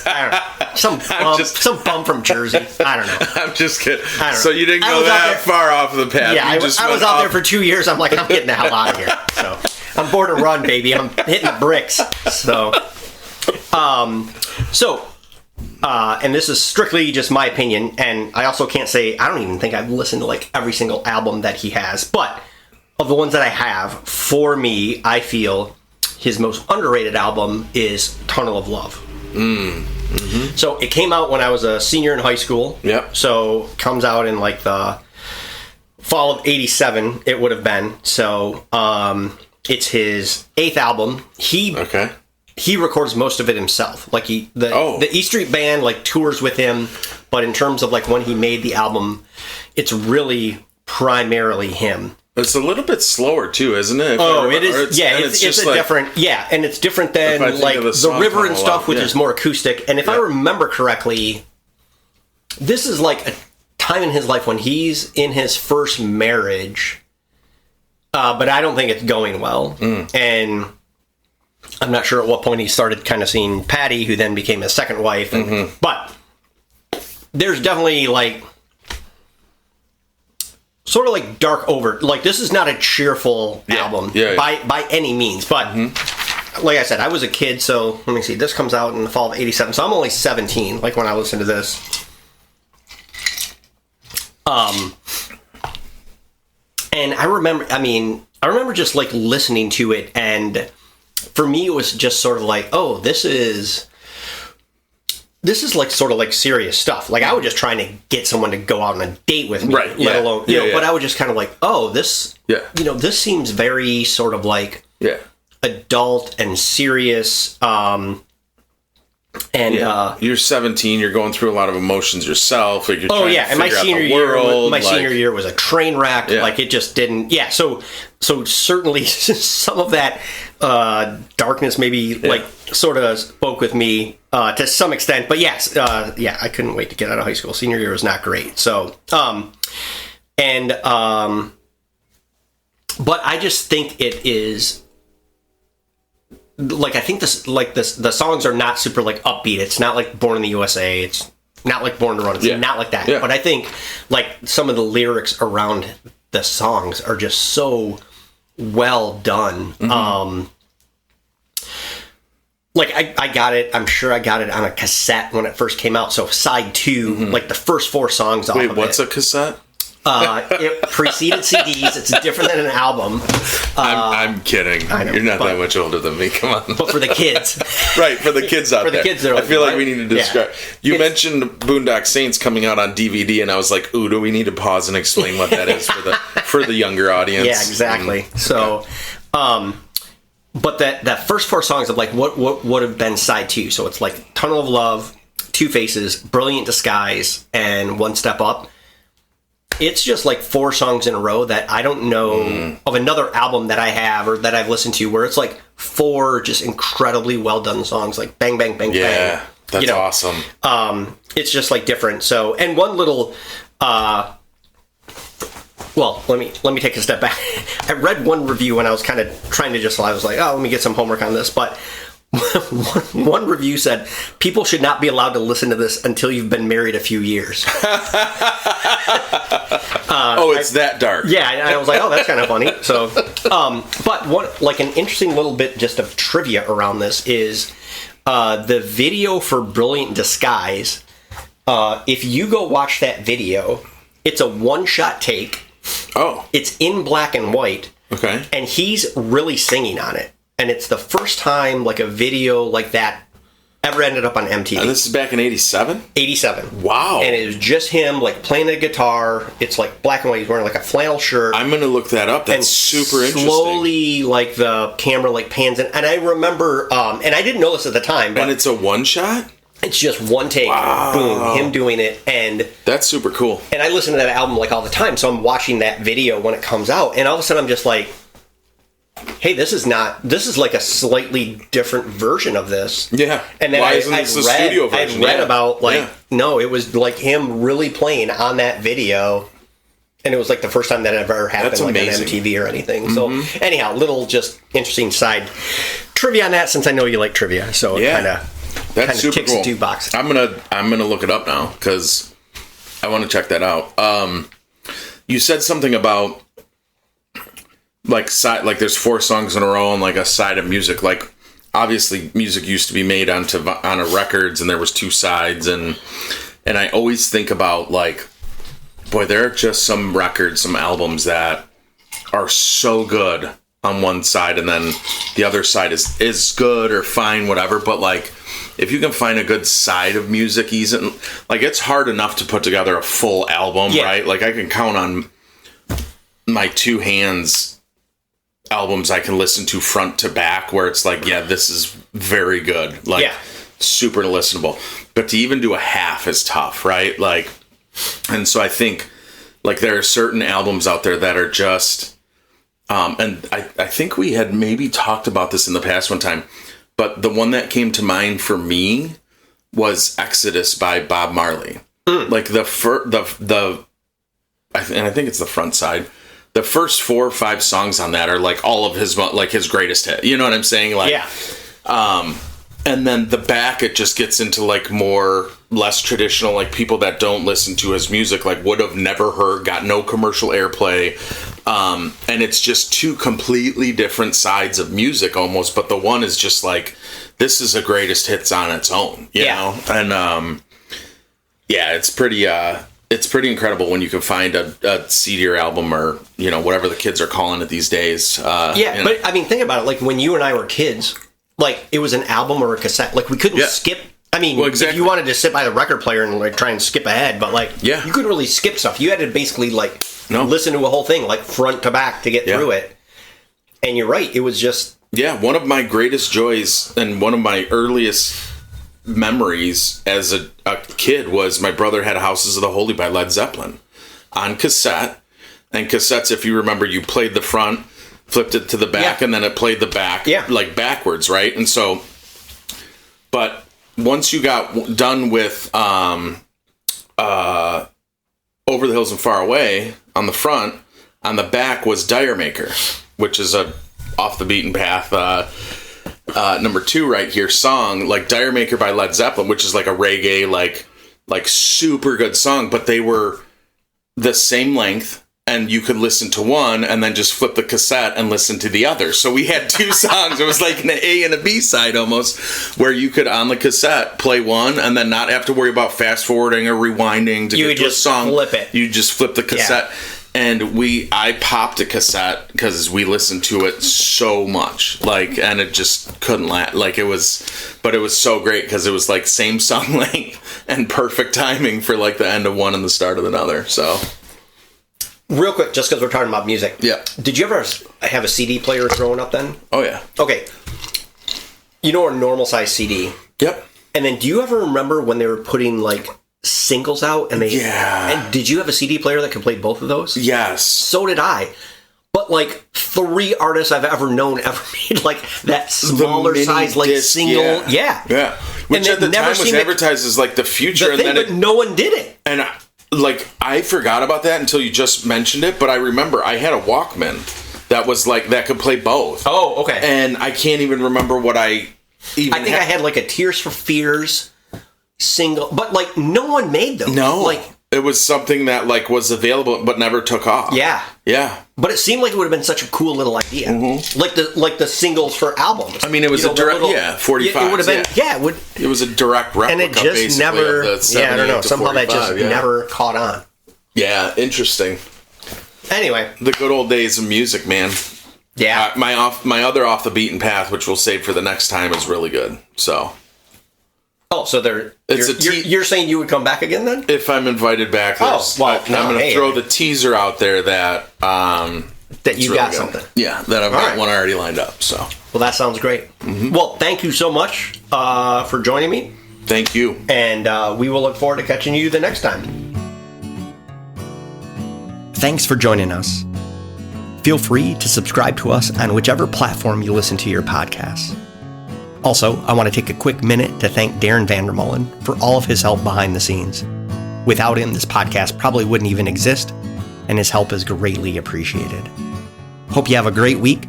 I don't know. Some bum from Jersey. I don't know. I'm just kidding. So you didn't go that far off the path. Yeah, I was out there for 2 years. I'm like, I'm getting the hell out of here. So I'm born to run, baby. I'm hitting the bricks. So, and this is strictly just my opinion, and I also can't say, I don't even think I've listened to like every single album that he has, but of the ones that I have, for me, I feel his most underrated album is Tunnel of Love. So it came out when I was a senior in high school. Yep. So comes out in like the fall of '87. It would have been. So it's his 8th album. He records most of it himself. Like the E Street Band like tours with him, but in terms of like when he made the album, it's really primarily him. It's a little bit slower too, isn't it? It is. It's a like, different. Yeah, and it's different than like the River and stuff, which is more acoustic. And if I remember correctly, this is like a time in his life when he's in his first marriage, but I don't think it's going well. And I'm not sure at what point he started kind of seeing Patty, who then became his second wife. But there's definitely like sort of like dark over. Like this is not a cheerful album by any means. But like I said, I was a kid, so let me see. This comes out in the fall of '87, so I'm only 17. Like when I listened to this. And I remember just like listening to it, and for me it was just sort of like, oh, this is like sort of like serious stuff. Like I was just trying to get someone to go out on a date with me, let alone, you know, but I was just kind of like, oh, this, you know, this seems very sort of like adult and serious. And you're 17, you're going through a lot of emotions yourself. Like you're and my senior year was a train wreck. Like it just didn't. Yeah, so certainly some of that darkness maybe like sort of spoke with me to some extent. But yes, I couldn't wait to get out of high school. Senior year was not great. So but I just think it is. Like I think the songs are not super like upbeat. It's not like Born in the USA. It's not like Born to Run. It's not like that. But I think like some of the lyrics around the songs are just so well done. Like I got it. I'm sure I got it on a cassette when it first came out. So side 2, like the first 4 songs off of it. Wait, what's a cassette? It preceded CDs. It's different than an album. I'm kidding. I know, you're not that much older than me. Come on. But for the kids. Right, for the kids out there. For the kids, I feel like we need to describe. You mentioned Boondock Saints coming out on DVD, and I was like, ooh, do we need to pause and explain what that is for the younger audience? Yeah, exactly. So, but that first 4 songs of like what would have been side 2. So it's like Tunnel of Love, Two Faces, Brilliant Disguise, and One Step Up. It's just like 4 songs in a row that I don't know of another album that I have or that I've listened to where it's like 4 just incredibly well done songs, like bang, bang, bang, bang. Yeah, that's awesome. It's just like different. So, and one little, well, let me take a step back. I read one review when I was kind of trying to I was like, oh, let me get some homework on this. But One review said, people should not be allowed to listen to this until you've been married a few years. It's that dark. Yeah, and I was like, oh, that's kind of funny. So, but an interesting little bit just of trivia around this is the video for Brilliant Disguise. If you go watch that video, it's a one-shot take. Oh. It's in black and white. Okay. And he's really singing on it. And it's the first time like a video like that ever ended up on MTV. And this is back in 87? 87. Wow. And it was just him like playing the guitar. It's like black and white. He's wearing like a flannel shirt. I'm going to look that up. That's super interesting. Slowly like the camera like pans in. And I remember, and I didn't know this at the time. But and it's a one shot? It's just one take. Wow. Boom. Him doing it. And that's super cool. And I listen to that album like all the time. So I'm watching that video when it comes out. And all of a sudden I'm just like, hey, this is like a slightly different version of this. Yeah. And then Why isn't this the studio version? I read about no, it was like him really playing on that video. And it was like the first time that ever happened like on MTV or anything. Mm-hmm. So anyhow, little just interesting side trivia on that since I know you like trivia. So it kind of super ticks cool. the two boxes. I'm gonna look it up now because I want to check that out. You said something about like there's 4 songs in a row and like a side of music. Like obviously music used to be made on a records and there was 2 sides and I always think about like, boy, there are just some records, some albums that are so good on one side and then the other side is good or fine, whatever. But like, if you can find a good side of music, like it's hard enough to put together a full album, right? Like I can count on my 2 hands albums I can listen to front to back where it's like, this is very good. Like super listenable. But to even do a half is tough, right? Like, and so I think like there are certain albums out there that are just, and I think we had maybe talked about this in the past one time, but the one that came to mind for me was Exodus by Bob Marley. Like and I think it's the front side. The first 4 or 5 songs on that are like all of his greatest hit. You know what I'm saying? Like, and then the back, it just gets into like less traditional, like people that don't listen to his music, like would have never heard, got no commercial airplay. And it's just 2 completely different sides of music almost. But the one is just like, this is a greatest hits on its own, you know? And, it's pretty incredible when you can find a CD or album or, whatever the kids are calling it these days. But I mean, think about it. Like when you and I were kids, like it was an album or a cassette. Like we couldn't skip. I mean, if you wanted to sit by the record player and like try and skip ahead, but like you couldn't really skip stuff. You had to basically like listen to a whole thing like front to back to get through it. And you're right. It was just one of my greatest joys and one of my earliest memories as a kid was my brother had Houses of the Holy by Led Zeppelin on cassette. And cassettes, if you remember, you played the front, flipped it to the back, and then it played the back like backwards, right? And so, but once you got done with Over the Hills and Far Away on the front, on the back was Dire Maker, which is a off the beaten path number 2 right here song, like Dire Maker by Led Zeppelin, which is like a reggae like super good song, but they were the same length and you could listen to one and then just flip the cassette and listen to the other. So we had 2 songs. It was like an A and a B side almost, where you could on the cassette play one and then not have to worry about fast forwarding or rewinding to get to a song. Flip it. You just flip the cassette. And I popped a cassette because we listened to it so much, like, and it just couldn't but it was so great because it was like same song length and perfect timing for like the end of one and the start of another. So, real quick, just because we're talking about music, did you ever have a CD player growing up then? Oh yeah. Okay. A normal size CD. Yep. And then, do you ever remember when they were putting like singles out and and did you have a CD player that could play both of those? Yes. So did I. But like 3 artists I've ever known ever made like that smaller size like disc, single. Yeah. Which at the time was advertised as like the future, but no one did it. And I forgot about that until you just mentioned it, but I remember I had a Walkman that was like that could play both. Oh, okay. And I can't even remember what I I think I had like a Tears for Fears single, but like no one made them. No, like it was something that like was available but never took off. Yeah. But it seemed like it would have been such a cool little idea, like the singles for albums. I mean, it was a direct, 45. It would have been, it was a direct replica, and it just never. I don't know. Somehow that just never caught on. Yeah, interesting. Anyway, the good old days of music, man. Yeah, my other off the beaten path, which we'll save for the next time, is really good. So. Oh, so you're saying you would come back again then? If I'm invited back, I'm going to throw the teaser out there that that you got something. Yeah, that I've got one already lined up. So, well, that sounds great. Well, thank you so much for joining me. Thank you, and we will look forward to catching you the next time. Thanks for joining us. Feel free to subscribe to us on whichever platform you listen to your podcasts. Also, I want to take a quick minute to thank Darin VanderMolen for all of his help behind the scenes. Without him, this podcast probably wouldn't even exist, and his help is greatly appreciated. Hope you have a great week,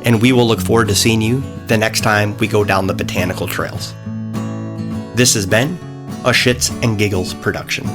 and we will look forward to seeing you the next time we go down the botanical trails. This has been a Shits and Giggles production.